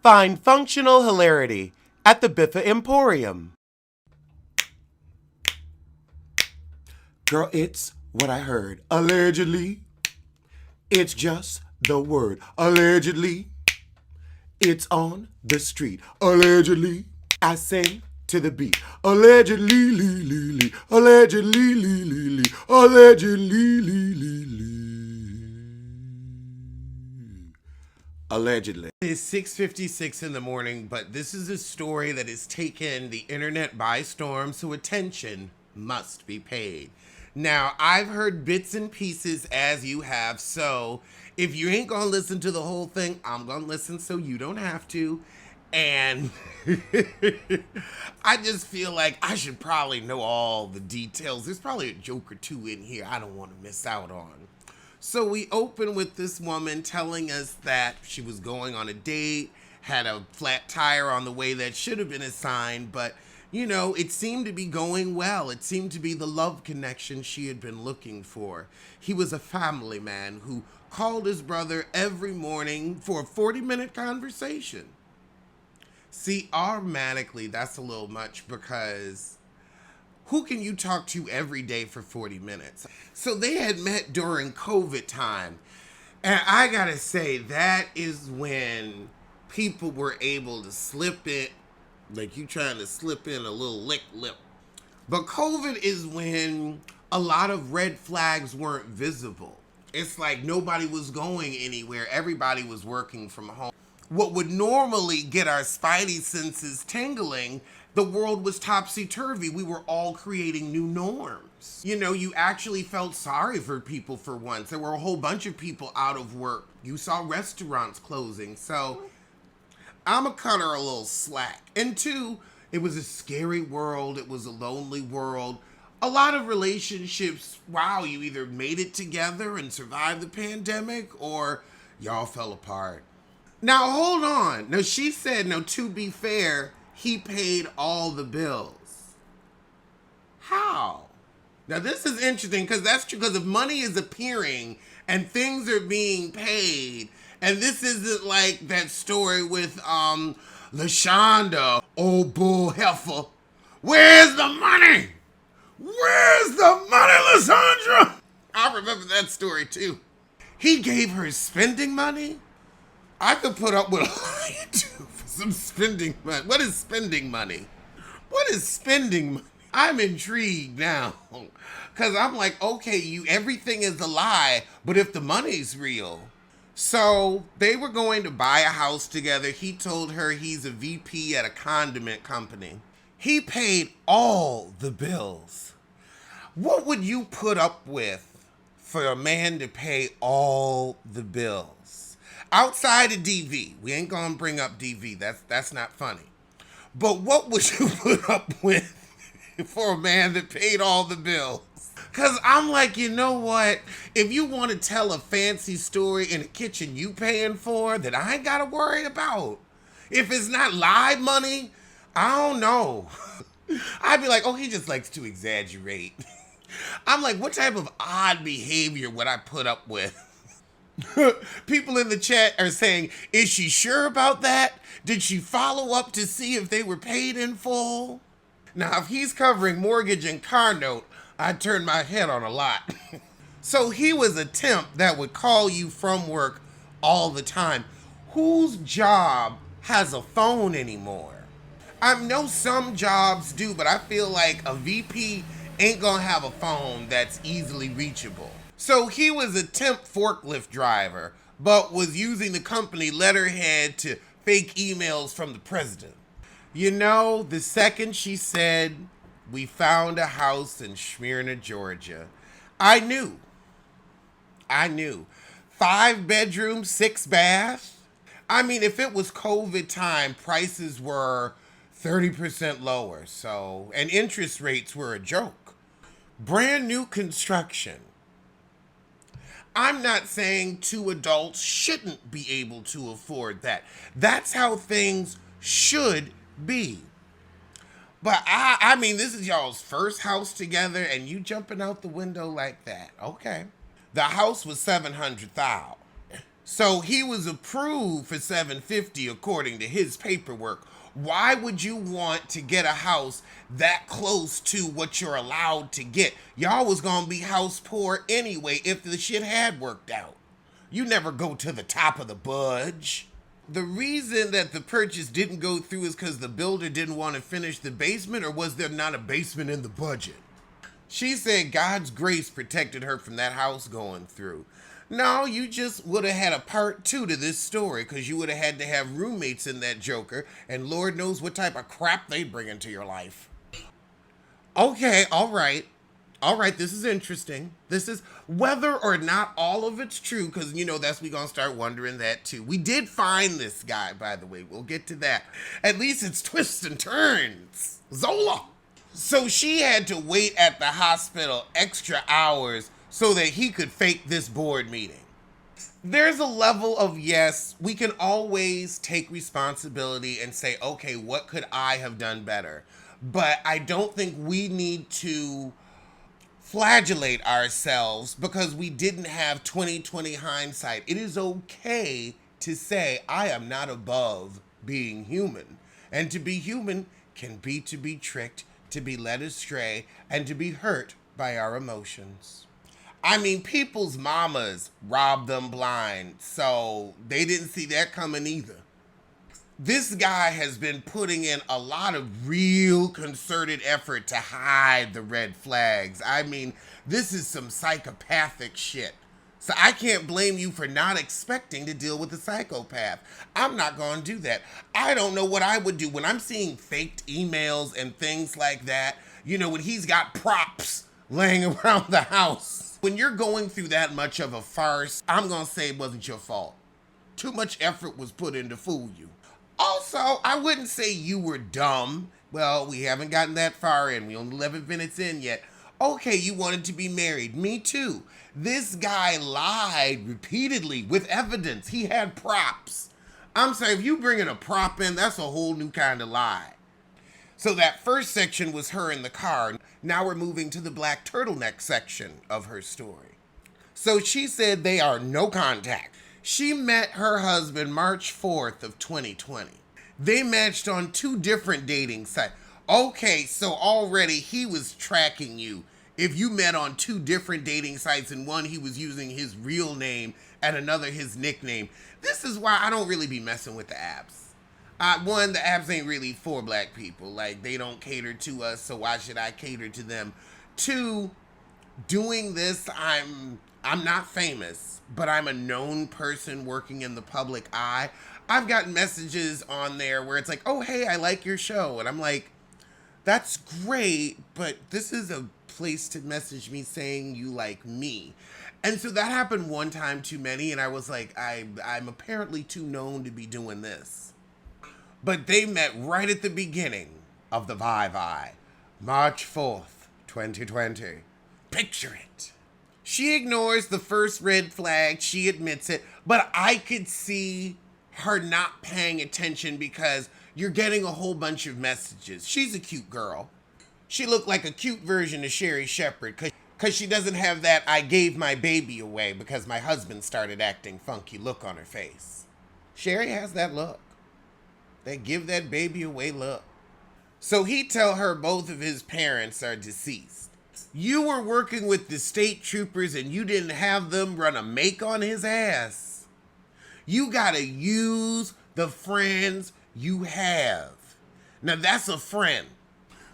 Find functional hilarity at the Biffa Emporium. Girl, it's what I heard. Allegedly. It's just the word. Allegedly. It's on the street. Allegedly. I sing to the beat. Allegedly, lee, lee, lee. Allegedly, lee, lee, lee. Allegedly, lee, lee, lee. Allegedly. It is 6:56 in the morning, but this is a story that has taken the internet by storm, so attention must be paid. Now, I've heard bits and pieces as you have, so if you ain't gonna listen to the whole thing, I'm gonna listen so you don't have to. And I just feel like I should probably know all the details. There's probably a joke or two in here I don't want to miss out on. So we open with this woman telling us that she was going on a date, had a flat tire on the way that should have been a sign, but you know, it seemed to be going well. It seemed to be the love connection she had been looking for. He was a family man who called his brother every morning for a 40-minute conversation. See, automatically, that's a little much because who can you talk to every day for 40 minutes? So they had met during COVID time. And I gotta say, that is when people were able to slip it, like you trying to slip in a little lick lip. But COVID is when a lot of red flags weren't visible. It's like nobody was going anywhere. Everybody was working from home. What would normally get our spidey senses tingling, the world was topsy-turvy. We were all creating new norms. You know, you actually felt sorry for people for once. There were a whole bunch of people out of work. You saw restaurants closing. So I'm a cut her a little slack. And two, it was a scary world. It was a lonely world. A lot of relationships, wow, you either made it together and survived the pandemic or y'all fell apart. Now, hold on. Now, she said, now, to be fair, he paid all the bills. How? Now, this is interesting because that's true. Because if money is appearing and things are being paid, and this isn't like that story with LaShonda, oh bull heifer, where's the money? Where's the money, Lysandra? I remember that story too. He gave her spending money? I could put up with a lion too for some spending money. What is spending money? What is spending money? I'm intrigued now. Cause I'm like, okay, everything is a lie, but if the money's real. So they were going to buy a house together. He told her he's a VP at a condiment company. He paid all the bills. What would you put up with for a man to pay all the bills? Outside of DV, we ain't gonna bring up DV. That's not funny. But what would you put up with for a man that paid all the bills? Because I'm like, you know what? If you want to tell a fancy story in a kitchen you paying for that I ain't got to worry about. If it's not live money, I don't know. I'd be like, oh, he just likes to exaggerate. I'm like, what type of odd behavior would I put up with? People in the chat are saying, is she sure about that? Did she follow up to see if they were paid in full? Now, if he's covering mortgage and car note, I'd turn my head on a lot. So he was a temp that would call you from work all the time. Whose job has a phone anymore? I know some jobs do, but I feel like a VP ain't gonna have a phone that's easily reachable. So he was a temp forklift driver, but was using the company letterhead to fake emails from the president. You know, the second she said, we found a house in Smyrna, Georgia, I knew. 5 bedroom, 6 bath. I mean, if it was COVID time, prices were 30% lower, so, and interest rates were a joke. Brand new construction. I'm not saying 2 adults shouldn't be able to afford that. That's how things should be. But I mean, this is y'all's first house together and you jumping out the window like that. Okay. The house was $700,000. So he was approved for $750 according to his paperwork. Why would you want to get a house that close to what you're allowed to get? Y'all was gonna be house poor anyway if the shit had worked out. You never go to the top of the budge. The reason that the purchase didn't go through is because the builder didn't want to finish the basement, or was there not a basement in the budget? She said God's grace protected her from that house going through. No, you just would have had a part two to this story, because you would have had to have roommates in that joker, and Lord knows what type of crap they bring into your life. Okay, all right. All right, this is interesting. This is whether or not all of it's true, because, that's we going to start wondering that too. We did find this guy, by the way. We'll get to that. At least it's twists and turns. Zola. So she had to wait at the hospital extra hours so that he could fake this board meeting. There's a level of, yes, we can always take responsibility and say, okay, what could I have done better? But I don't think we need to flagellate ourselves because we didn't have 20/20 hindsight. It is okay to say, I am not above being human. And to be human can be to be tricked, to be led astray, and to be hurt by our emotions. I mean, people's mamas robbed them blind, so they didn't see that coming either. This guy has been putting in a lot of real concerted effort to hide the red flags. I mean, this is some psychopathic shit. So I can't blame you for not expecting to deal with a psychopath. I'm not going to do that. I don't know what I would do when I'm seeing faked emails and things like that. When he's got props laying around the house. When you're going through that much of a farce, I'm going to say it wasn't your fault. Too much effort was put in to fool you. Also, I wouldn't say you were dumb. Well, we haven't gotten that far in. We only 11 minutes in yet. Okay, you wanted to be married. Me too. This guy lied repeatedly with evidence. He had props. I'm sorry, if you bring in a prop in, that's a whole new kind of lie. So that first section was her in the car. Now we're moving to the black turtleneck section of her story. So she said they are no contact. She met her husband March 4th of 2020. They matched on 2 different dating sites. Okay, so already he was tracking you. If you met on 2 different dating sites, and one he was using his real name and another his nickname. This is why I don't really be messing with the apps. One, the apps ain't really for black people. Like, they don't cater to us, so why should I cater to them? 2, doing this, I'm not famous, but I'm a known person working in the public eye. I've gotten messages on there where it's like, oh, hey, I like your show. And I'm like, that's great, but this is a place to message me saying you like me. And so that happened one time too many, and I was like, I'm apparently too known to be doing this. But they met right at the beginning of the Vive, March 4th, 2020. Picture it. She ignores the first red flag, she admits it, but I could see her not paying attention because you're getting a whole bunch of messages. She's a cute girl. She looked like a cute version of Sherry Shepherd because she doesn't have that I gave my baby away because my husband started acting funky look on her face. Sherry has that look. They give that baby away look. So he tell her both of his parents are deceased. You were working with the state troopers and you didn't have them run a make on his ass. You gotta use the friends you have. Now that's a friend.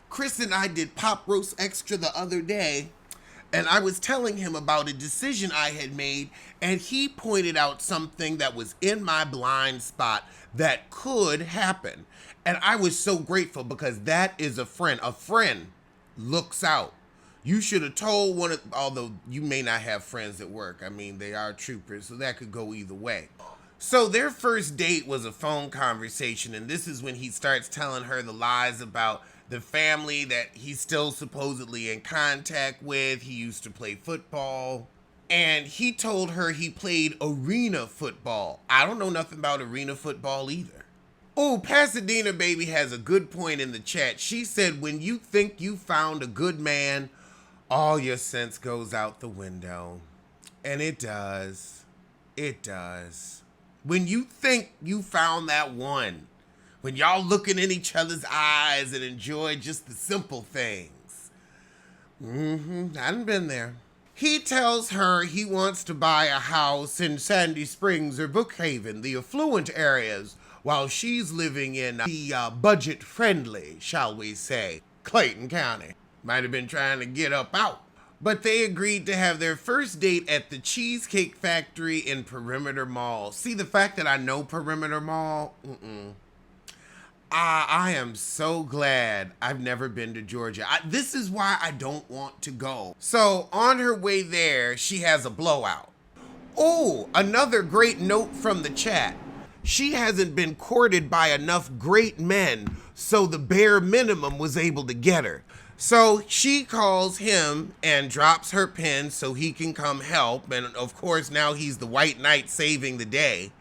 Chris and I did Pop Roast Extra the other day, and I was telling him about a decision I had made, and he pointed out something that was in my blind spot that could happen. And I was so grateful because that is a friend. A friend looks out. You should have told one of, although you may not have friends at work. I mean, they are troopers, so that could go either way. So their first date was a phone conversation, and this is when he starts telling her the lies about the family that he's still supposedly in contact with. He used to play football, and he told her he played arena football. I don't know nothing about arena football either. Oh, Pasadena Baby has a good point in the chat. She said, when you think you found a good man, all your sense goes out the window. And it does. It does. When you think you found that one, when y'all looking in each other's eyes and enjoy just the simple things. I done been there. He tells her he wants to buy a house in Sandy Springs or Brookhaven, the affluent areas, while she's living in the budget-friendly, shall we say, Clayton County. Might have been trying to get up out. But they agreed to have their first date at the Cheesecake Factory in Perimeter Mall. See, the fact that I know Perimeter Mall, I am so glad I've never been to Georgia. This is why I don't want to go. So on her way there, she has a blowout. Oh, another great note from the chat. She hasn't been courted by enough great men, so the bare minimum was able to get her. So she calls him and drops her pin so he can come help. And of course, now he's the white knight saving the day.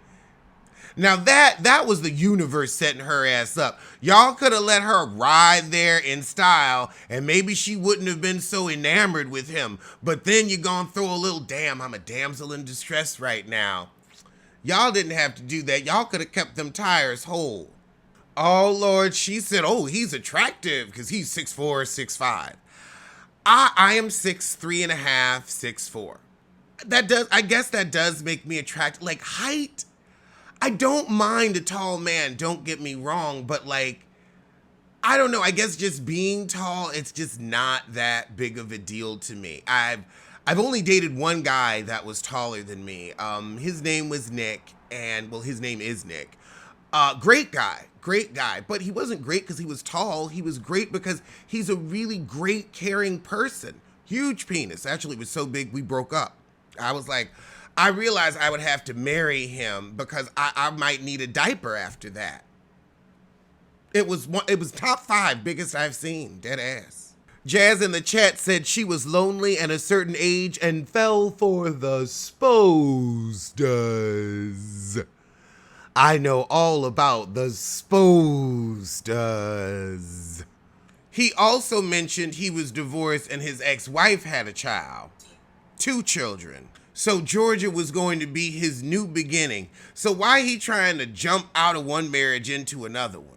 Now that was the universe setting her ass up. Y'all could have let her ride there in style and maybe she wouldn't have been so enamored with him. But then you're gonna throw a little, damn, I'm a damsel in distress right now. Y'all didn't have to do that. Y'all could have kept them tires whole. Oh, Lord, she said, oh, he's attractive because he's 6'4", 6'5". I am 6'3.5", 6'4". I guess that does make me attractive. Like, height, I don't mind a tall man, don't get me wrong, but like, I don't know, I guess just being tall, it's just not that big of a deal to me. I've only dated one guy that was taller than me. His name was Nick, and well, his name is Nick. Great guy, but he wasn't great because he was tall. He was great because he's a really great, caring person. Huge penis. Actually, it was so big we broke up. I realized I would have to marry him because I might need a diaper after that. It was top 5 biggest I've seen, dead ass. Jazz in the chat said she was lonely at a certain age and fell for the spostas. I know all about the spostas. He also mentioned he was divorced and his ex-wife had a child. 2 children. So Georgia was going to be his new beginning. So why he trying to jump out of one marriage into another one?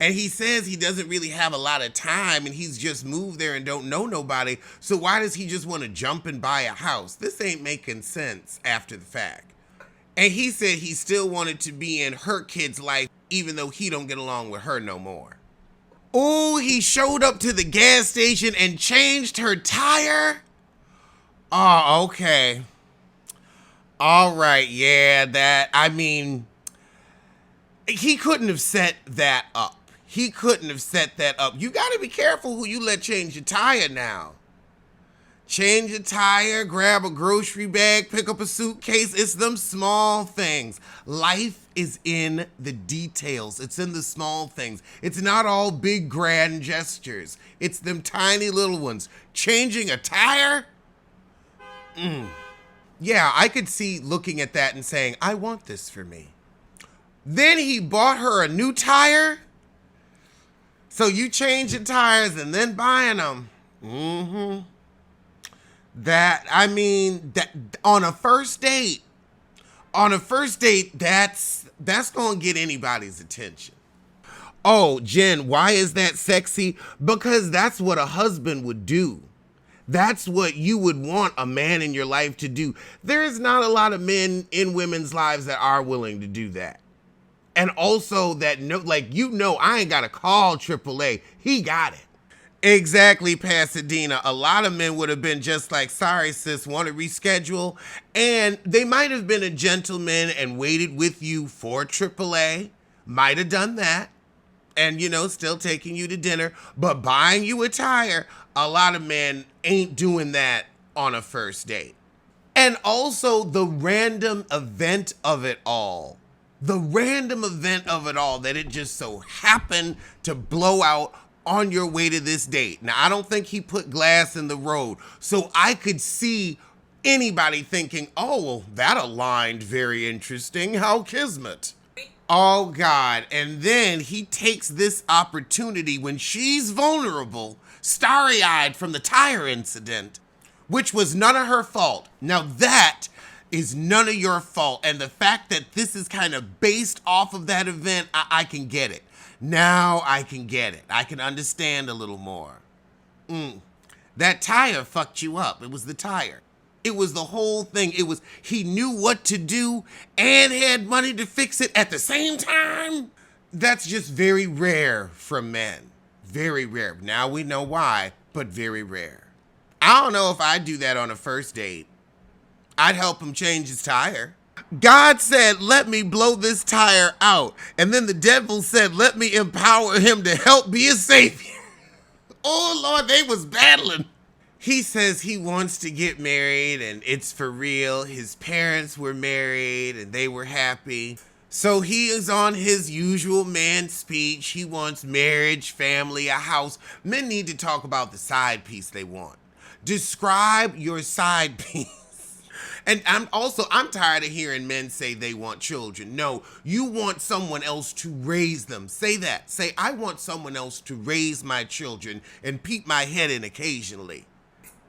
And he says he doesn't really have a lot of time and he's just moved there and don't know nobody. So why does he just want to jump and buy a house? This ain't making sense after the fact. And he said he still wanted to be in her kid's life even though he don't get along with her no more. Oh, he showed up to the gas station and changed her tire? Oh, okay. All right, yeah, he couldn't have set that up. You gotta be careful who you let change your tire now. Change your tire, grab a grocery bag, pick up a suitcase. It's them small things. Life is in the details. It's in the small things. It's not all big grand gestures. It's them tiny little ones. Changing a tire? Yeah, I could see looking at that and saying, I want this for me. Then he bought her a new tire? So you changing tires and then buying them? That on a first date, that's gonna get anybody's attention. Oh, Jen, why is that sexy? Because that's what a husband would do. That's what you would want a man in your life to do. There's not a lot of men in women's lives that are willing to do that. And also that, I ain't got to call AAA. He got it. Exactly, Pasadena. A lot of men would have been just like, sorry, sis, want to reschedule? And they might have been a gentleman and waited with you for AAA. Might have done that. And, still taking you to dinner. But buying you a tire, a lot of men ain't doing that on a first date. And also the random event of it all. That it just so happened to blow out on your way to this date. Now, I don't think he put glass in the road, so I could see anybody thinking, oh, well, that aligned very interesting. How kismet. Oh, God. And then he takes this opportunity when she's vulnerable, starry-eyed from the tire incident, which was none of her fault. Now, that is none of your fault. And the fact that this is kind of based off of that event, I can get it. Now I can get it. I can understand a little more. That tire fucked you up. It was the tire. It was the whole thing. It was, he knew what to do and had money to fix it at the same time. That's just very rare from men. Very rare. Now we know why, but very rare. I don't know if I'd do that on a first date. I'd help him change his tire. God said, let me blow this tire out. And then the devil said, let me empower him to help be a savior. Oh, Lord, they was battling. He says he wants to get married and it's for real. His parents were married and they were happy. So he is on his usual man speech. He wants marriage, family, a house. Men need to talk about the side piece they want. Describe your side piece. And I'm tired of hearing men say they want children. No, you want someone else to raise them. Say that. Say, I want someone else to raise my children and peek my head in occasionally.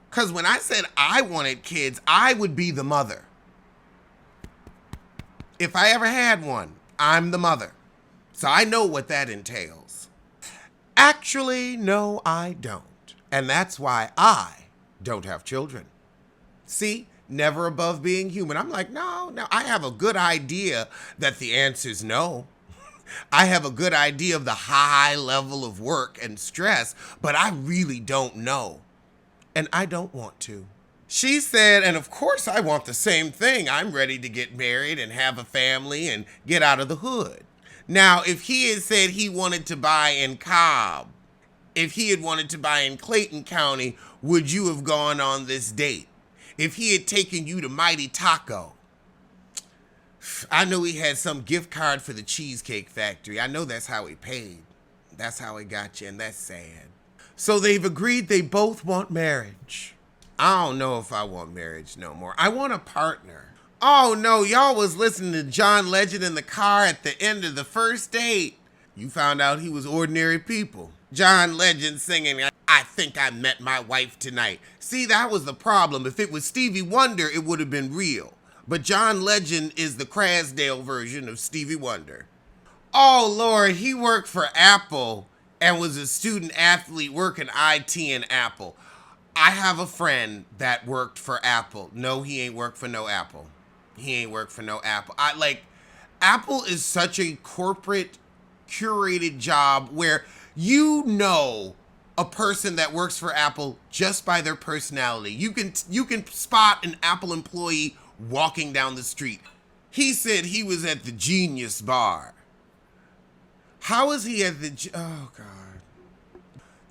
Because when I said I wanted kids, I would be the mother. If I ever had one, I'm the mother. So I know what that entails. Actually, no, I don't. And that's why I don't have children. See? Never above being human. I'm like, no, I have a good idea that the answer's no. I have a good idea of the high level of work and stress, but I really don't know. And I don't want to. She said, and of course I want the same thing. I'm ready to get married and have a family and get out of the hood. Now, if he had said he wanted to buy in Cobb, if he had wanted to buy in Clayton County, would you have gone on this date? If he had taken you to Mighty Taco, I know he had some gift card for the Cheesecake Factory. I know that's how he paid. That's how he got you, and that's sad. So they've agreed they both want marriage. I don't know if I want marriage no more. I want a partner. Oh no, y'all was listening to John Legend in the car at the end of the first date. You found out he was ordinary people. John Legend singing, I think I met my wife tonight. See, that was the problem. If it was Stevie Wonder, it would have been real. But John Legend is the Crasdale version of Stevie Wonder. Oh, Lord, he worked for Apple and was a student athlete working IT in Apple. I have a friend that worked for Apple. No, he ain't worked for no Apple. He ain't worked for no Apple. Apple is such a corporate, curated job where you know a person that works for Apple just by their personality. You can spot an Apple employee walking down the street. He said he was at the Genius Bar. How is he at the... Oh, God.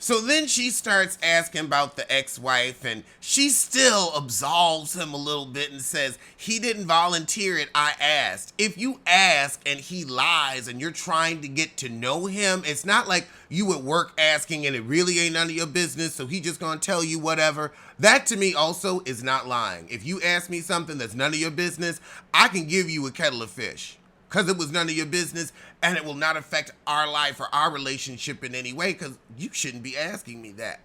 So then she starts asking about the ex-wife, and she still absolves him a little bit and says, he didn't volunteer it, I asked. If you ask and he lies and you're trying to get to know him, it's not like you at work asking and it really ain't none of your business, so he just gonna tell you whatever. That to me also is not lying. If you ask me something that's none of your business, I can give you a kettle of fish. Because it was none of your business, and it will not affect our life or our relationship in any way, because you shouldn't be asking me that.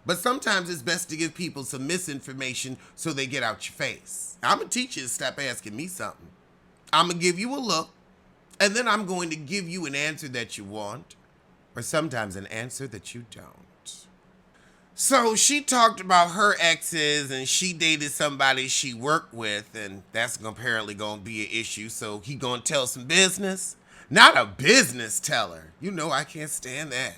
But sometimes it's best to give people some misinformation so they get out your face. I'm going to teach you to stop asking me something. I'm going to give you a look, and then I'm going to give you an answer that you want, or sometimes an answer that you don't. So she talked about her exes, and she dated somebody she worked with, and that's apparently going to be an issue. So he going to tell some business. Not a business teller. You know I can't stand that.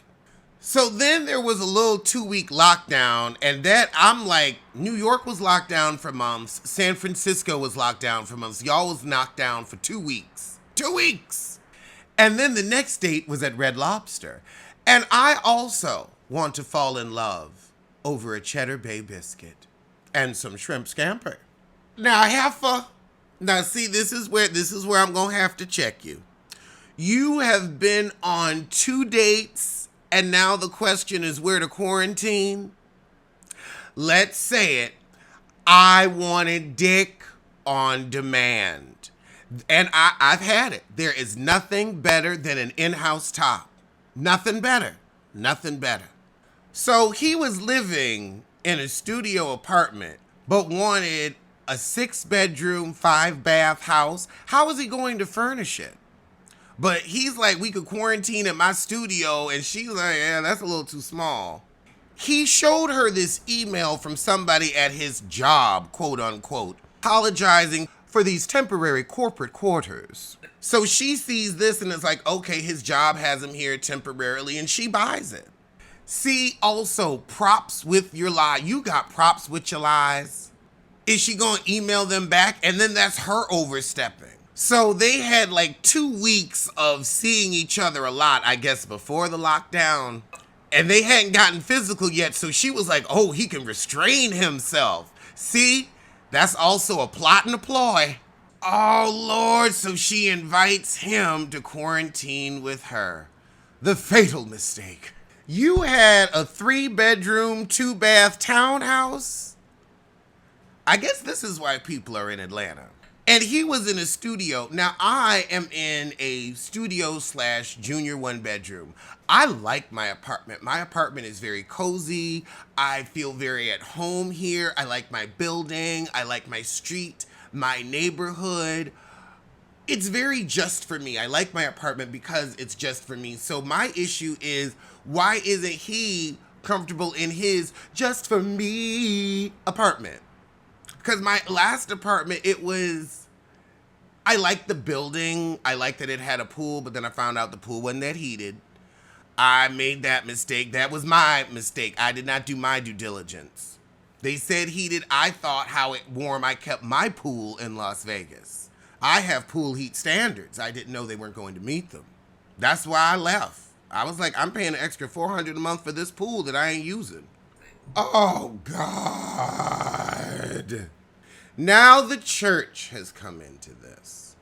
So then there was a little 2-week lockdown, and that I'm like, New York was locked down for months. San Francisco was locked down for months. Y'all was knocked down for 2 weeks. 2 weeks! And then the next date was at Red Lobster. And I also want to fall in love over a Cheddar Bay biscuit and some shrimp scampi. Now, heifer, now see, this is where I'm gonna have to check you. You have been on 2 dates, and now the question is where to quarantine? Let's say it. I wanted dick on demand. And I've had it. There is nothing better than an in-house top. Nothing better. Nothing better. So he was living in a studio apartment, but wanted a 6-bedroom, 5-bath house. How is he going to furnish it? But he's like, we could quarantine at my studio, and she's like, yeah, that's a little too small. He showed her this email from somebody at his job, quote unquote, apologizing for these temporary corporate quarters. So she sees this and is like, okay, his job has him here temporarily, and she buys it. See, also, props with your lie. You got props with your lies. Is she going to email them back? And then that's her overstepping. So they had like 2 weeks of seeing each other a lot, I guess, before the lockdown. And they hadn't gotten physical yet, so she was like, oh, he can restrain himself. See, that's also a plot and a ploy. Oh, Lord, so she invites him to quarantine with her. The fatal mistake. You had a 3-bedroom, 2-bath townhouse? I guess this is why people are in Atlanta. And he was in a studio. Now, I am in a studio/junior 1-bedroom. I like my apartment. My apartment is very cozy. I feel very at home here. I like my building. I like my street, my neighborhood. It's very just for me. I like my apartment because it's just for me. So my issue is, why isn't he comfortable in his just for me apartment? Because my last apartment, I liked the building. I liked that it had a pool, but then I found out the pool wasn't that heated. I made that mistake. That was my mistake. I did not do my due diligence. They said heated. I thought how warm I kept my pool in Las Vegas. I have pool heat standards. I didn't know they weren't going to meet them. That's why I left. I was like, I'm paying an extra $400 a month for this pool that I ain't using. Oh, God. Now the church has come into this.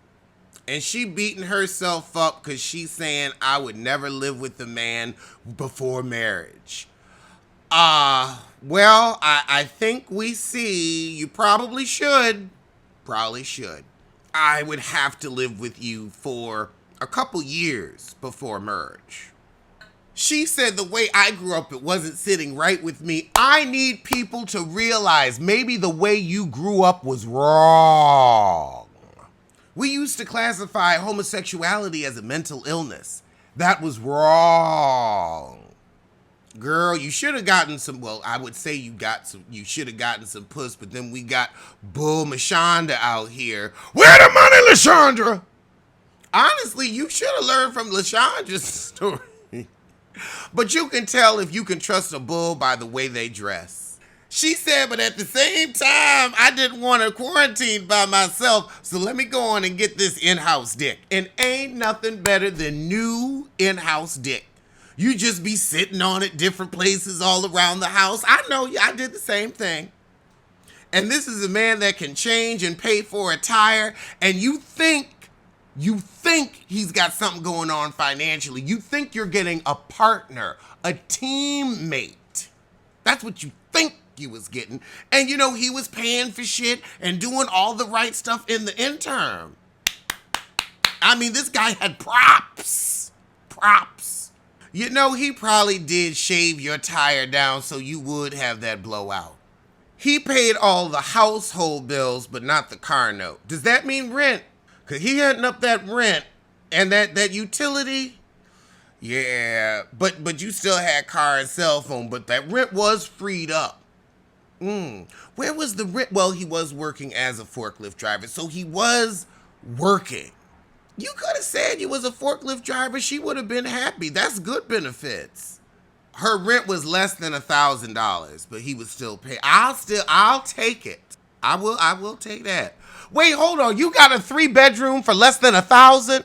And she beating herself up because she's saying, I would never live with a man before marriage. Well, I think we see you probably should. Probably should. I would have to live with you for a couple years before marriage. She said the way I grew up, it wasn't sitting right with me. I need people to realize maybe the way you grew up was wrong. We used to classify homosexuality as a mental illness. That was wrong. Girl, you should have gotten some, well, I would say you should have gotten some puss, but then we got Bull Mashonda out here. Where the money, LaShondra? Honestly, you should have learned from LaShondra's story. But you can tell if you can trust a bull by the way they dress. She said, but at the same time, I didn't want to quarantine by myself, so let me go on and get this in-house dick. And ain't nothing better than new in-house dick. You just be sitting on it different places all around the house. I know, I did the same thing. And this is a man that can change and pay for a tire, and you think he's got something going on financially. You think you're getting a partner, a teammate. That's what you think you was getting. And you know, he was paying for shit and doing all the right stuff in the interim. I mean, this guy had props. You know, he probably did shave your tire down so you would have that blowout. He paid all the household bills, but not the car note. Does that mean rent? Because he hadn't up that rent and that utility. Yeah, but you still had car and cell phone, but that rent was freed up. Where was the rent? Well, he was working as a forklift driver, so he was working. You could have said you was a forklift driver. She would have been happy. That's good benefits. Her rent was less than $1,000, but he would still pay. I'll take it. I will take that. Wait, hold on. You got a 3-bedroom for less than $1,000?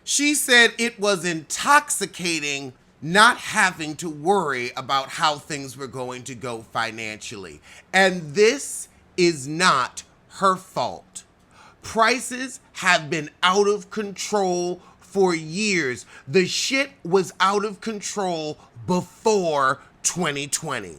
She said it was intoxicating not having to worry about how things were going to go financially. And this is not her fault. Prices have been out of control for years. The shit was out of control before 2020.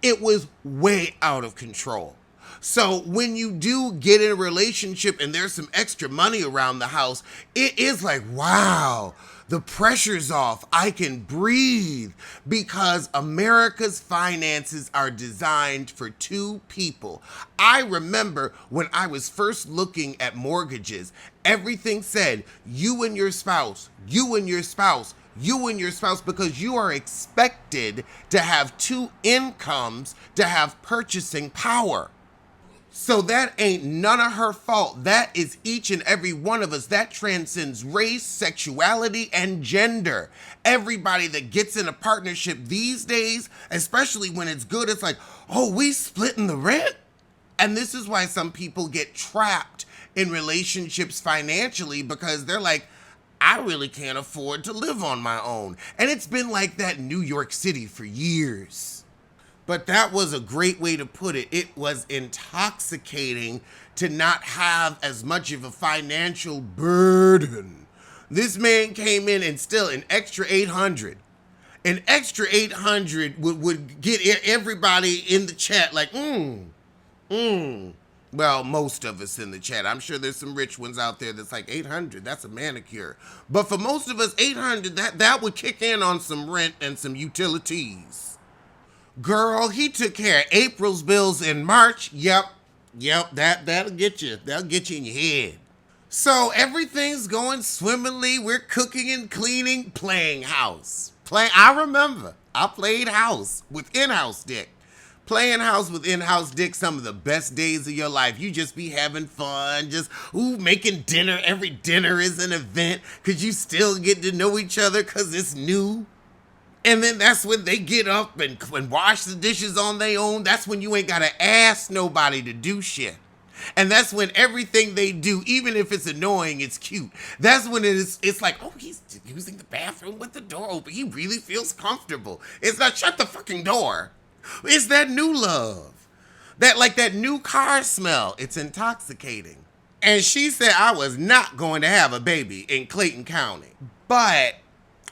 It was way out of control. So when you do get in a relationship and there's some extra money around the house, it is like, wow, The pressure's off. I can breathe because America's finances are designed for two people. I remember when I was first looking at mortgages, everything said you and your spouse, you and your spouse, you and your spouse, because you are expected to have two incomes to have purchasing power. So that ain't none of her fault. That is each and every one of us. That transcends race, sexuality, and gender. Everybody that gets in a partnership these days, especially when it's good, it's like, oh, we splitting the rent? And this is why some people get trapped in relationships financially, because they're like, I really can't afford to live on my own. And it's been like that in New York City for years. But that was a great way to put it. It was intoxicating to not have as much of a financial burden. This man came in and still an extra 800. An extra 800 would get everybody in the chat like, Well, most of us in the chat. I'm sure there's some rich ones out there that's like 800. That's a manicure. But for most of us, 800, that would kick in on some rent and some utilities. Girl, he took care of April's bills in March. Yep, that'll get you. That'll get you in your head. So everything's going swimmingly. We're cooking and cleaning, playing house. I remember, I played house with in-house dick. Playing house with in-house dick, some of the best days of your life. You just be having fun, just making dinner. Every dinner is an event because you still get to know each other because it's new. And then that's when they get up and wash the dishes on their own. That's when you ain't got to ask nobody to do shit. And that's when everything they do, even if it's annoying, it's cute. That's when it's like, oh, he's using the bathroom with the door open. He really feels comfortable. It's not shut the fucking door. It's that new love. That new car smell. It's intoxicating. And she said I was not going to have a baby in Clayton County. But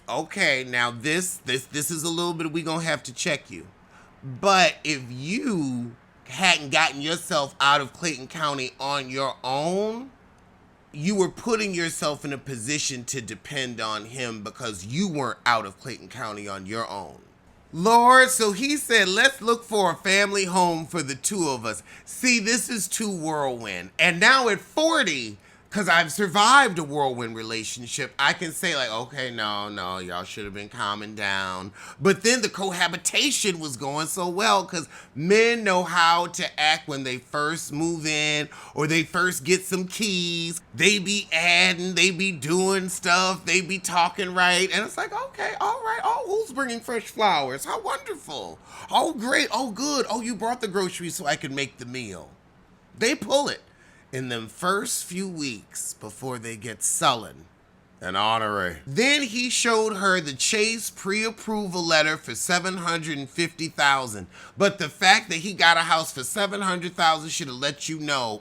okay, now this is a little bit, we gonna have to check you. But if you hadn't gotten yourself out of Clayton County on your own, you were putting yourself in a position to depend on him because you weren't out of Clayton County on your own. Lord, so he said, let's look for a family home for the two of us. See, this is too whirlwind. And now at 40, because I've survived a whirlwind relationship, I can say like, okay, no, y'all should have been calming down. But then the cohabitation was going so well because men know how to act when they first move in or they first get some keys. They be adding, they be doing stuff, they be talking right. And it's like, okay, all right. Oh, who's bringing fresh flowers? How wonderful. Oh, great. Oh, good. Oh, you brought the groceries so I can make the meal. They pull it in them first few weeks before they get sullen and ornery. Then he showed her the Chase pre-approval letter for $750,000. But the fact that he got a house for $700,000 should have let you know,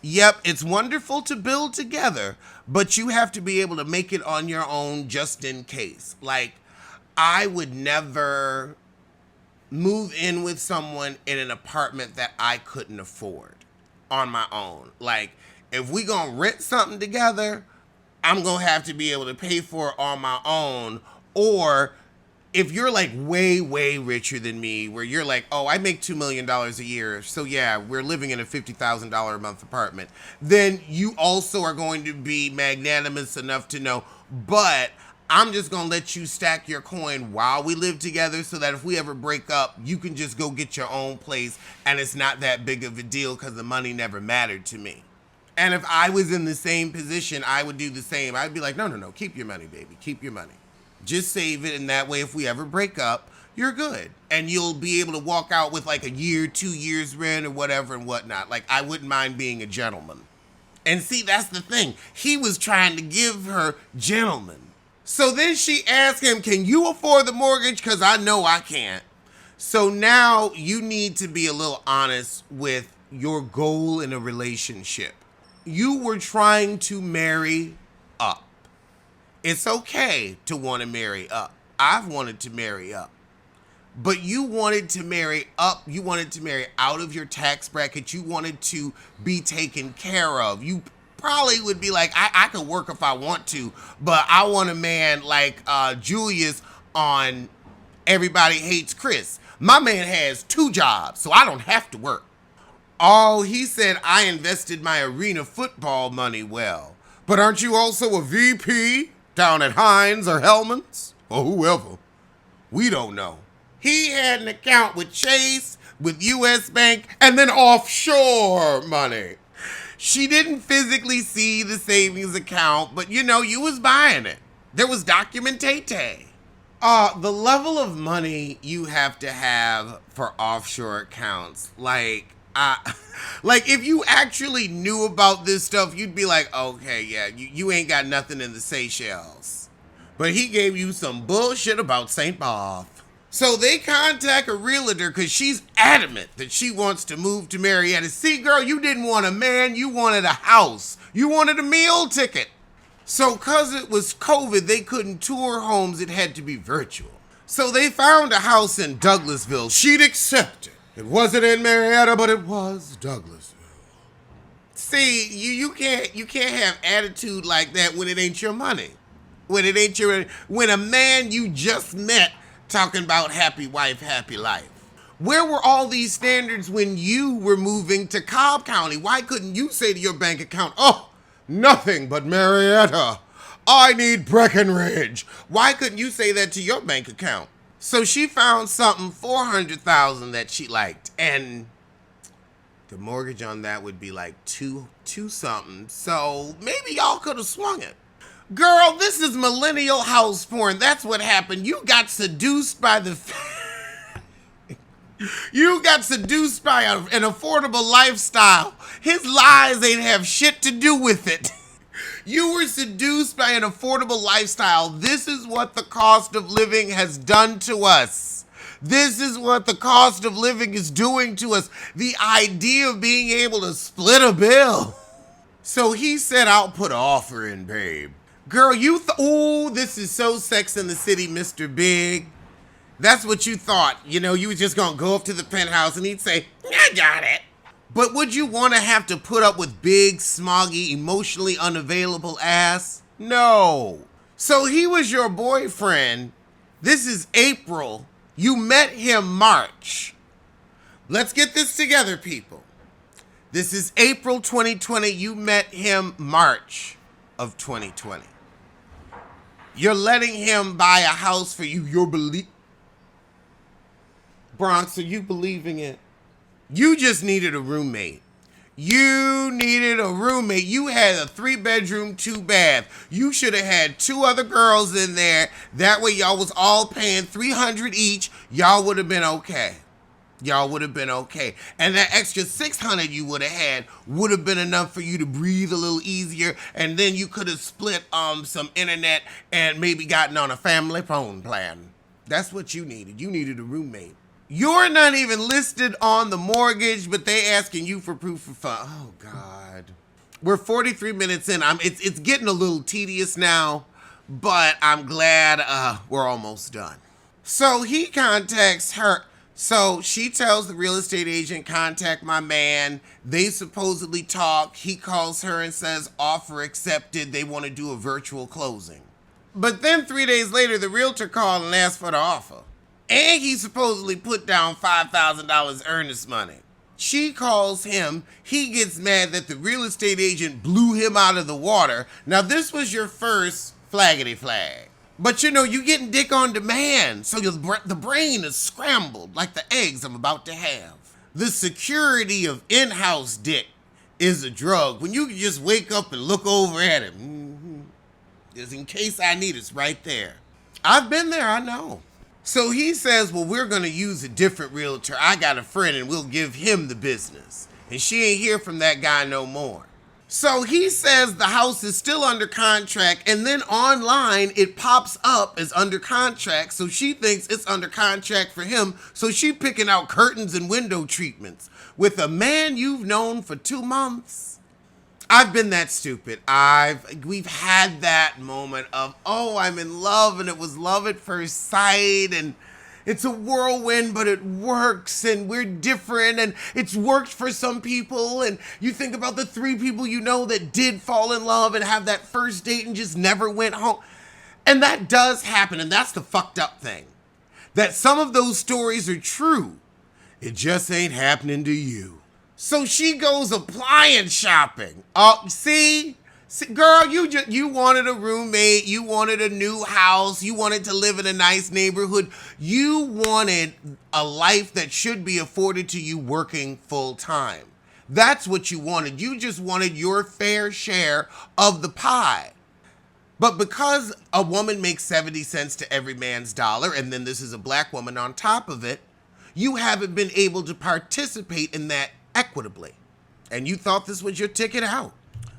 Yep, it's wonderful to build together, but you have to be able to make it on your own just in case. Like, I would never move in with someone in an apartment that I couldn't afford on my own. Like, if we gonna rent something together, I'm gonna have to be able to pay for it on my own. Or if you're like way, way richer than me, where you're like, oh, I make $2 million a year, so yeah, we're living in a $50,000 a month apartment, then you also are going to be magnanimous enough to know, but I'm just going to let you stack your coin while we live together so that if we ever break up, you can just go get your own place and it's not that big of a deal because the money never mattered to me. And if I was in the same position, I would do the same. I'd be like, no, keep your money, baby. Keep your money. Just save it, and that way if we ever break up, you're good. And you'll be able to walk out with like a year, 2 years rent or whatever and whatnot. Like, I wouldn't mind being a gentleman. And see, that's the thing. He was trying to give her gentleman. So then she asked him, can you afford the mortgage? Because I know I can't. So now you need to be a little honest with your goal in a relationship. You were trying to marry up. It's okay to want to marry up. I've wanted to marry up. But you wanted to marry up. You wanted to marry out of your tax bracket. You wanted to be taken care of. You probably would be like, I could work if I want to, but I want a man like Julius on Everybody Hates Chris. My man has 2 jobs, so I don't have to work. Oh, he said I invested my arena football money well. But aren't you also a VP down at Heinz or Hellman's? Or whoever. We don't know. He had an account with Chase, with US Bank, and then offshore money. She didn't physically see the savings account, but you was buying it. There was documentate. The level of money you have to have for offshore accounts, like if you actually knew about this stuff, you'd be like, okay, yeah, you ain't got nothing in the Seychelles. But he gave you some bullshit about St. Barth. So they contact a realtor because she's adamant that she wants to move to Marietta. See, girl, you didn't want a man, you wanted a house. You wanted a meal ticket. So because it was COVID, they couldn't tour homes, it had to be virtual. So they found a house in Douglasville. She'd accept it. It wasn't in Marietta, but it was Douglasville. See, you can't have attitude like that when it ain't your money. When a man you just met talking about happy wife, happy life. Where were all these standards when you were moving to Cobb County? Why couldn't you say to your bank account, oh, nothing but Marietta. I need Breckenridge. Why couldn't you say that to your bank account? So she found something, $400,000 that she liked, and the mortgage on that would be like two something. So maybe y'all could have swung it. Girl, this is millennial house porn. That's what happened. You got seduced by an affordable lifestyle. His lies ain't have shit to do with it. You were seduced by an affordable lifestyle. This is what the cost of living has done to us. This is what the cost of living is doing to us. The idea of being able to split a bill. So he said, I'll put an offer in, babe. Girl, ooh, this is so Sex in the City, Mr. Big. That's what you thought. You were just going to go up to the penthouse and he'd say, I got it. But would you want to have to put up with big, smoggy, emotionally unavailable ass? No. So he was your boyfriend. This is April. You met him March. Let's get this together, people. This is April 2020. You met him March of 2020. You're letting him buy a house for you. Bronx, are you believing it? You just needed a roommate. You needed a roommate. You had a 3-bedroom, 2-bath. You should have had 2 other girls in there. That way y'all was all paying $300 each. Y'all would have been okay. And that extra $600 you would have had would have been enough for you to breathe a little easier. And then you could have split some internet and maybe gotten on a family phone plan. That's what you needed. You needed a roommate. You're not even listed on the mortgage, but they asking you for proof of funds. Oh, God. We're 43 minutes in. It's getting a little tedious now, but I'm glad we're almost done. So he contacts her. So she tells the real estate agent, contact my man. They supposedly talk. He calls her and says, offer accepted. They want to do a virtual closing. But then 3 days later, the realtor called and asked for the offer. And he supposedly put down $5,000 earnest money. She calls him. He gets mad that the real estate agent blew him out of the water. Now, this was your first flaggity flag. But you getting dick on demand. So the brain is scrambled like the eggs I'm about to have. The security of in-house dick is a drug. When you can just wake up and look over at him. Just in case I need it's right there. I've been there, I know. So he says, well, we're going to use a different realtor. I got a friend and we'll give him the business. And she ain't hear from that guy no more. So he says the house is still under contract, and then online it pops up as under contract. So she thinks it's under contract for him. So she picking out curtains and window treatments with a man you've known for 2 months. I've been that stupid. We've had that moment of, oh, I'm in love, and it was love at first sight, and It's a whirlwind, but it works, and we're different, and it's worked for some people. And you think about the 3 people you know that did fall in love and have that first date and just never went home. And that does happen, and that's the fucked up thing. That some of those stories are true. It just ain't happening to you. So she goes appliance shopping. Oh, see, girl, you wanted a roommate, you wanted a new house, you wanted to live in a nice neighborhood. You wanted a life that should be afforded to you working full time. That's what you wanted. You just wanted your fair share of the pie. But because a woman makes 70 cents to every man's dollar, and then this is a black woman on top of it, you haven't been able to participate in that equitably. And you thought this was your ticket out.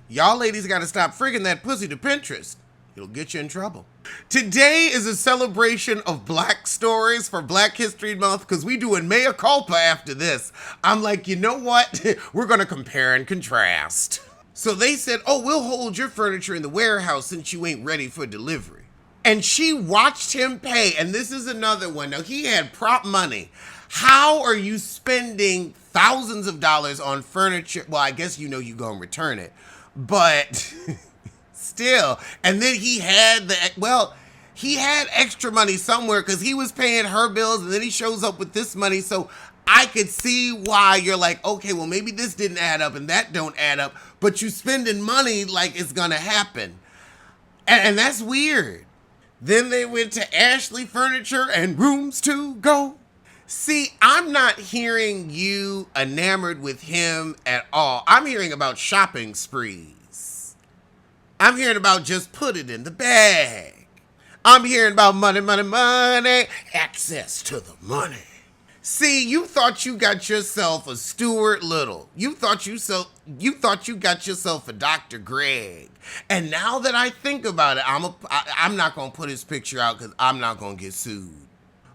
Y'all ladies got to stop frigging that pussy to Pinterest. It'll get you in trouble. Today is a celebration of black stories for Black History Month, because we doing mea culpa after this. I'm like, you know what? We're going to compare and contrast. So they said, oh, we'll hold your furniture in the warehouse since you ain't ready for delivery. And she watched him pay. And this is another one. Now, he had prop money. How are you spending thousands of dollars on furniture? Well, I guess you know you're going to return it. But still. And then he had he had extra money somewhere because he was paying her bills. And then he shows up with this money. So I could see why you're like, okay, well, maybe this didn't add up and that don't add up. But you spending money like it's going to happen. And that's weird. Then they went to Ashley Furniture and Rooms to Go. See, I'm not hearing you enamored with him at all. I'm hearing about shopping sprees. I'm hearing about just put it in the bag. I'm hearing about money, money, money, access to the money. See, you thought you got yourself a Stuart Little. You thought you got yourself a Dr. Greg. And now that I think about it, I'm not going to put his picture out because I'm not going to get sued.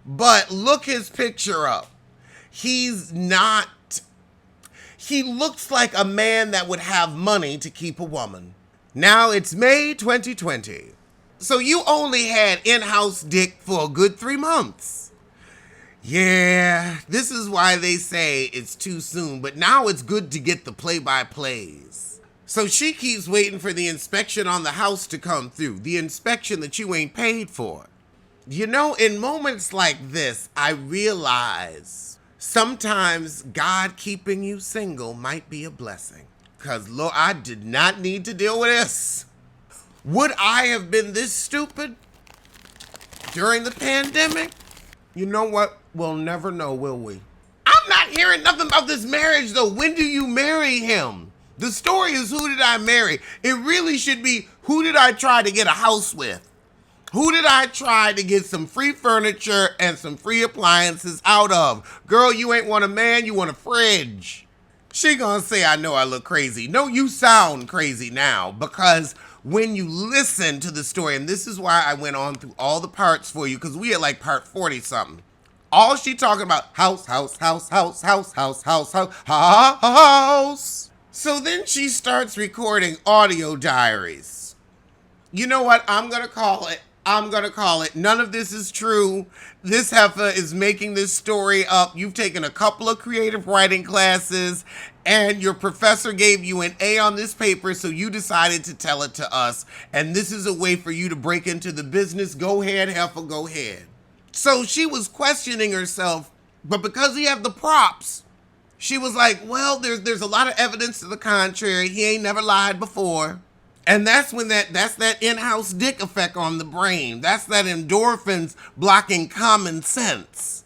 But look his picture up. He looks like a man that would have money to keep a woman. Now it's May 2020. So you only had in-house dick for a good 3 months. Yeah, this is why they say it's too soon, but now it's good to get the play-by-plays. So she keeps waiting for the inspection on the house to come through, the inspection that you ain't paid for. You know, in moments like this, I realize sometimes God keeping you single might be a blessing. Because, Lord, I did not need to deal with this. Would I have been this stupid during the pandemic? You know what? We'll never know, will we? I'm not hearing nothing about this marriage, though. When do you marry him? The story is, who did I marry? It really should be, who did I try to get a house with? Who did I try to get some free furniture and some free appliances out of? Girl, you ain't want a man, you want a fridge. She gonna say, I know I look crazy. No, you sound crazy now, because when you listen to the story, and this is why I went on through all the parts for you, because we had like part 40 something. All she talking about, house. So then she starts recording audio diaries. You know what? I'm gonna call it. None of this is true. This heifer is making this story up. You've taken a couple of creative writing classes and your professor gave you an A on this paper, so you decided to tell it to us. And this is a way for you to break into the business. Go ahead, heifer, go ahead. So she was questioning herself, but because you have the props, she was like, well, there's a lot of evidence to the contrary. He ain't never lied before. And that's when that's that in-house dick effect on the brain. That's that endorphins blocking common sense.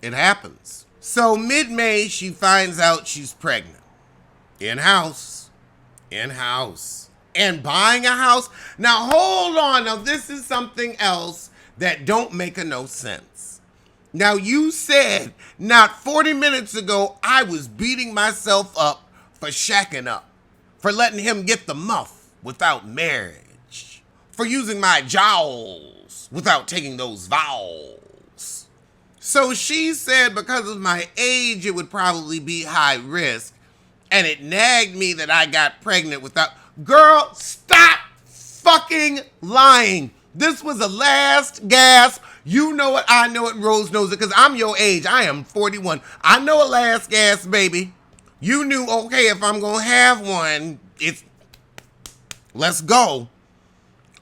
It happens. So mid-May, she finds out she's pregnant. In-house. And buying a house. Now, hold on. Now, this is something else that don't make no sense. Now, you said not 40 minutes ago, I was beating myself up for shacking up, for letting him get the muff without marriage, for using my jowls without taking those vows. So she said because of my age, it would probably be high risk, and it nagged me that I got pregnant without. Girl, stop fucking lying. This was a last gasp. You know it, I know it, and Rose knows it, because I'm your age. I am 41. I know a last gasp, baby. You knew, okay, if I'm going to have one, it's, let's go.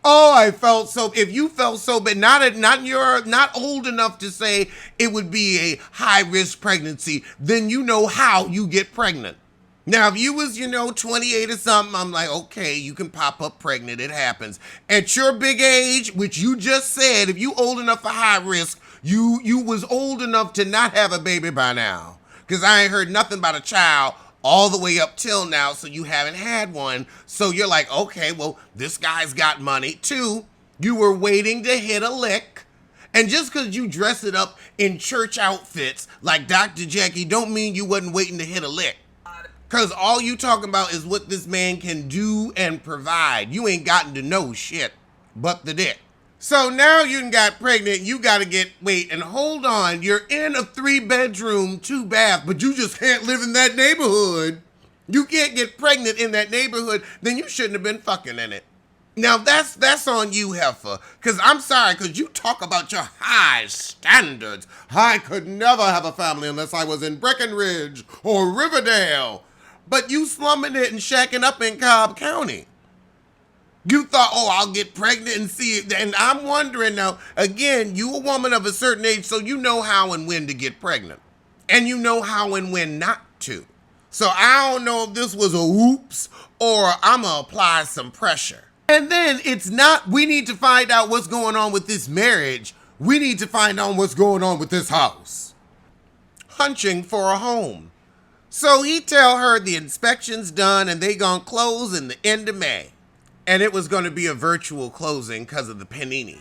Oh, I felt so, if you felt so bad, not old enough to say it would be a high-risk pregnancy, then you know how you get pregnant. Now, if you was, 28 or something, I'm like, okay, you can pop up pregnant. It happens. At your big age, which you just said, if you old enough for high risk, you was old enough to not have a baby by now. Because I ain't heard nothing about a child all the way up till now, so you haven't had one. So you're like, okay, well, this guy's got money. 2, you were waiting to hit a lick. And just because you dress it up in church outfits like Dr. Jackie don't mean you wasn't waiting to hit a lick. Because all you talking about is what this man can do and provide. You ain't gotten to know shit but the dick. So now you done got pregnant, you got to wait, and hold on. You're in a 3-bedroom, 2-bath, but you just can't live in that neighborhood. You can't get pregnant in that neighborhood, then you shouldn't have been fucking in it. Now that's on you, heifer. Because I'm sorry, because you talk about your high standards. I could never have a family unless I was in Breckenridge or Riverdale. But you slumming it and shacking up in Cobb County. You thought, oh, I'll get pregnant and see it. And I'm wondering now, again, you a woman of a certain age, so you know how and when to get pregnant. And you know how and when not to. So I don't know if this was a oops or I'm going to apply some pressure. And then it's not, we need to find out what's going on with this marriage. We need to find out what's going on with this house. Hunching for a home. So he tell her the inspection's done and they gonna close in the end of May. And it was gonna be a virtual closing because of the panini.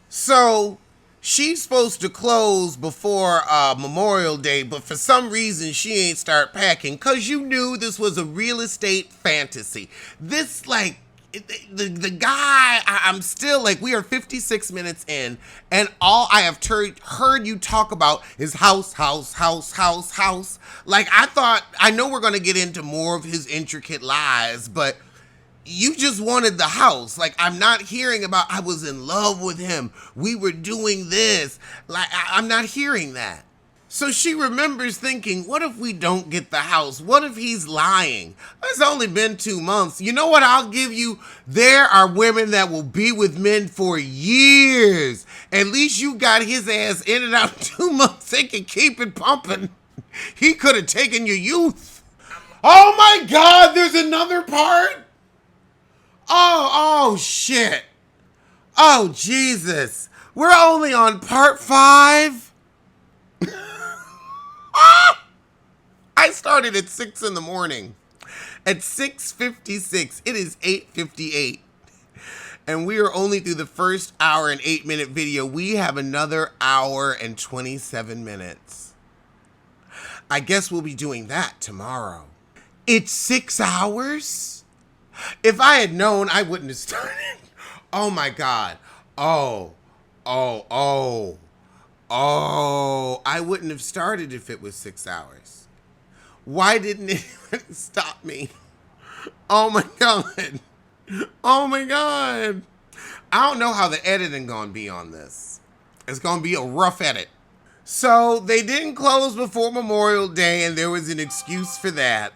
So she's supposed to close before Memorial Day, but for some reason she ain't start packing because you knew this was a real estate fantasy. This the guy, I'm still like, we are 56 minutes in, and all I have heard you talk about is house. Like, I know we're going to get into more of his intricate lies, but you just wanted the house. Like, I'm not hearing about, I was in love with him, we were doing this. Like, I'm not hearing that. So she remembers thinking, what if we don't get the house? What if he's lying? It's only been 2 months. You know what I'll give you? There are women that will be with men for years. At least you got his ass in and out 2 months. They can keep it pumping. He could have taken your youth. Oh my God, there's another part? Oh shit. Oh Jesus. We're only on part 5? I started at 6 in the morning. At 6:56, it is 8:58. And we are only through the first hour and 8-minute video. We have another hour and 27 minutes. I guess we'll be doing that tomorrow. It's 6 hours? If I had known, I wouldn't have started. Oh my God. Oh, I wouldn't have started if it was 6 hours. Why didn't it stop me? Oh my God. Oh my God. I don't know how the editing gonna be on this. It's gonna be a rough edit. So they didn't close before Memorial Day, and there was an excuse for that.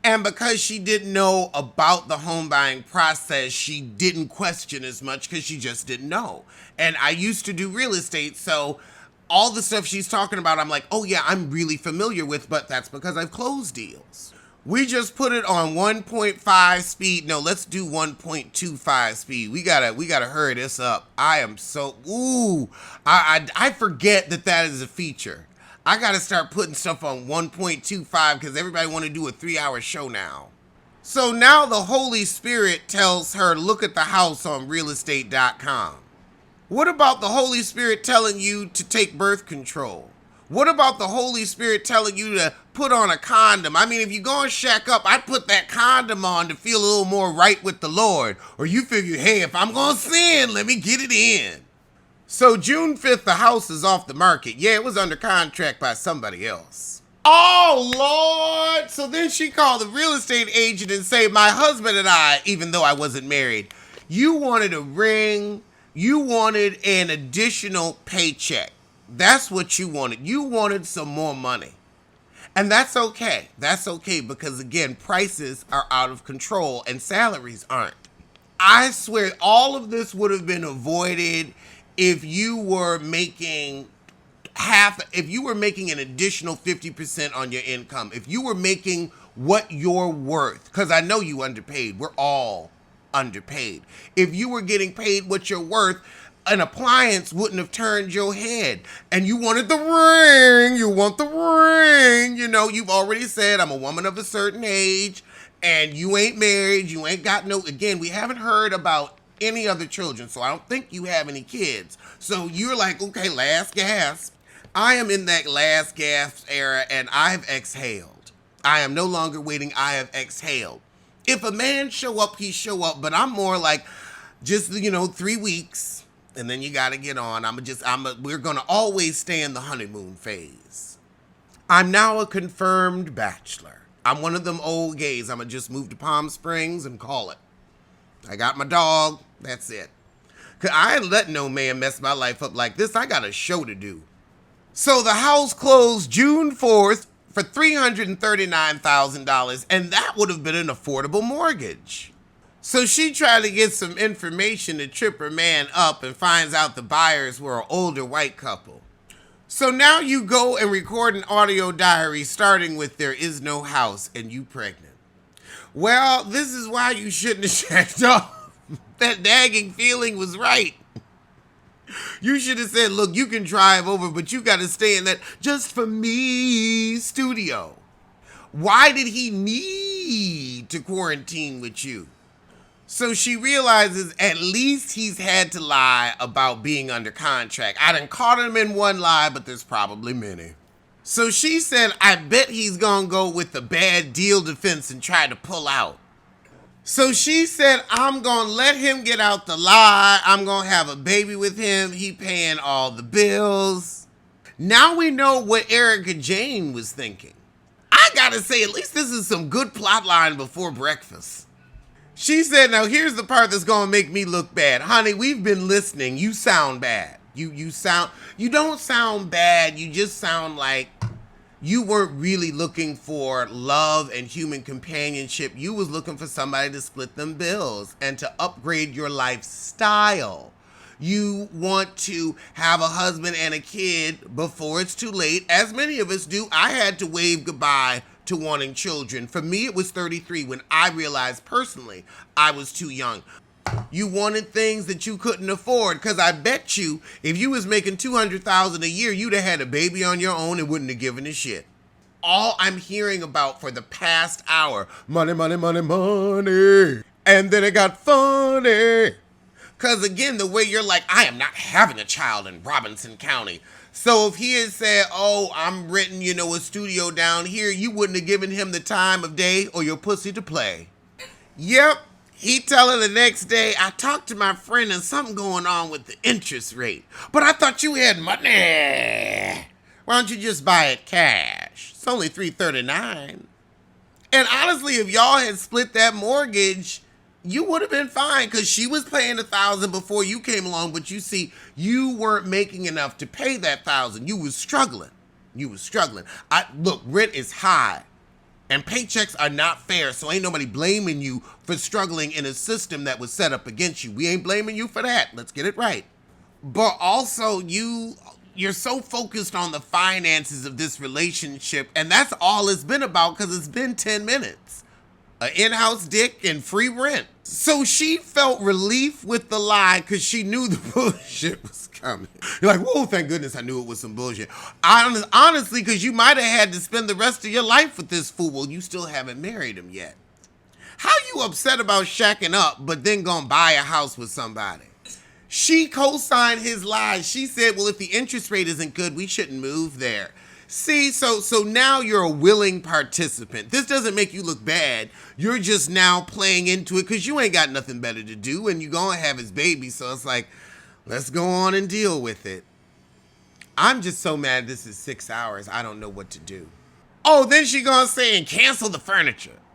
And because she didn't know about the home buying process, she didn't question as much because she just didn't know. And I used to do real estate, so all the stuff she's talking about, I'm like, oh yeah, I'm really familiar with, but that's because I've closed deals. We just put it on 1.5 speed. No, let's do 1.25 speed. We gotta hurry this up. I am so, I forget that is a feature. I gotta start putting stuff on 1.25 because everybody want to do a 3-hour show now. So now the Holy Spirit tells her, look at the house on realestate.com. What about the Holy Spirit telling you to take birth control? What about the Holy Spirit telling you to put on a condom? I mean, if you're going to shack up, I'd put that condom on to feel a little more right with the Lord. Or you figure, hey, if I'm going to sin, let me get it in. So June 5th, the house is off the market. Yeah, it was under contract by somebody else. Oh, Lord. So then she called the real estate agent and say, my husband and I, even though I wasn't married, you wanted a ring You wanted an additional paycheck. That's what you wanted. You wanted some more money. And that's okay. That's okay because, again, prices are out of control and salaries aren't. I swear all of this would have been avoided if you were making if you were making an additional 50% on your income, if you were making what you're worth, because I know you underpaid. We're all underpaid. If you were getting paid what you're worth, an appliance wouldn't have turned your head. And you wanted the ring. You want the ring. You know, you've already said, I'm a woman of a certain age, and you ain't married. You ain't got no, again, we haven't heard about any other children, so I don't think you have any kids. So you're like, okay, last gasp. I am in that last gasp era, and I have exhaled. I am no longer waiting. I have exhaled. If a man show up, he show up, but I'm more like just, 3 weeks, and then you got to get on. We're going to always stay in the honeymoon phase. I'm now a confirmed bachelor. I'm one of them old gays. I'm going to just move to Palm Springs and call it. I got my dog. That's it. 'Cause I ain't letting no man mess my life up like this. I got a show to do. So the house closed June 4th for $339,000, and that would have been an affordable mortgage. So she tried to get some information to trip her man up and finds out the buyers were an older white couple. So now you go and record an audio diary starting with "there is no house" and you pregnant. Well, this is why you shouldn't have checked off. That nagging feeling was right. You should have said, look, you can drive over, but you got to stay in that "just for me" studio. Why did he need to quarantine with you? So she realizes at least he's had to lie about being under contract. I done caught him in one lie, but there's probably many. So she said, I bet he's going to go with the bad deal defense and try to pull out. So she said, I'm going to let him get out the lie. I'm going to have a baby with him. He paying all the bills. Now we know what Erica Jane was thinking. I got to say, at least this is some good plot line before breakfast. She said, now here's the part that's going to make me look bad. Honey, we've been listening. You sound bad. You don't sound bad. You just sound like you weren't really looking for love and human companionship. You was looking for somebody to split them bills and to upgrade your lifestyle. You want to have a husband and a kid before it's too late, as many of us do. I had to wave goodbye to wanting children. For me, it was 33 when I realized personally I was too young. You wanted things that you couldn't afford, because I bet you if you was making $200,000 a year, you'd have had a baby on your own and wouldn't have given a shit. All I'm hearing about for the past hour, money, money, money, money. And then it got funny. Because again, the way you're like, I am not having a child in Robinson County. So if he had said, oh, I'm renting, a studio down here, you wouldn't have given him the time of day or your pussy to play. Yep. He telling the next day, I talked to my friend and something going on with the interest rate. But I thought you had money. Why don't you just buy it cash? It's only $339. And honestly, if y'all had split that mortgage, you would have been fine, because she was paying $1,000 before you came along. But you see, you weren't making enough to pay that $1,000. You was struggling. Look, rent is high. And paychecks are not fair, so ain't nobody blaming you for struggling in a system that was set up against you. We ain't blaming you for that. Let's get it right. But also, you're so focused on the finances of this relationship, and that's all it's been about, because it's been 10 minutes. An in-house dick and free rent. So she felt relief with the lie, because she knew the bullshit was coming. You're like, whoa, thank goodness I knew it was some bullshit. Honestly, because you might have had to spend the rest of your life with this fool. Well, you still haven't married him yet. How you upset about shacking up, but then gonna buy a house with somebody? She co-signed his lies. She said, well, if the interest rate isn't good, we shouldn't move there. See, so now you're a willing participant. This doesn't make you look bad. You're just now playing into it because you ain't got nothing better to do, and you're going to have his baby. So it's like, let's go on and deal with it. I'm just so mad this is 6 hours. I don't know what to do. Oh, then she going to say, and cancel the furniture.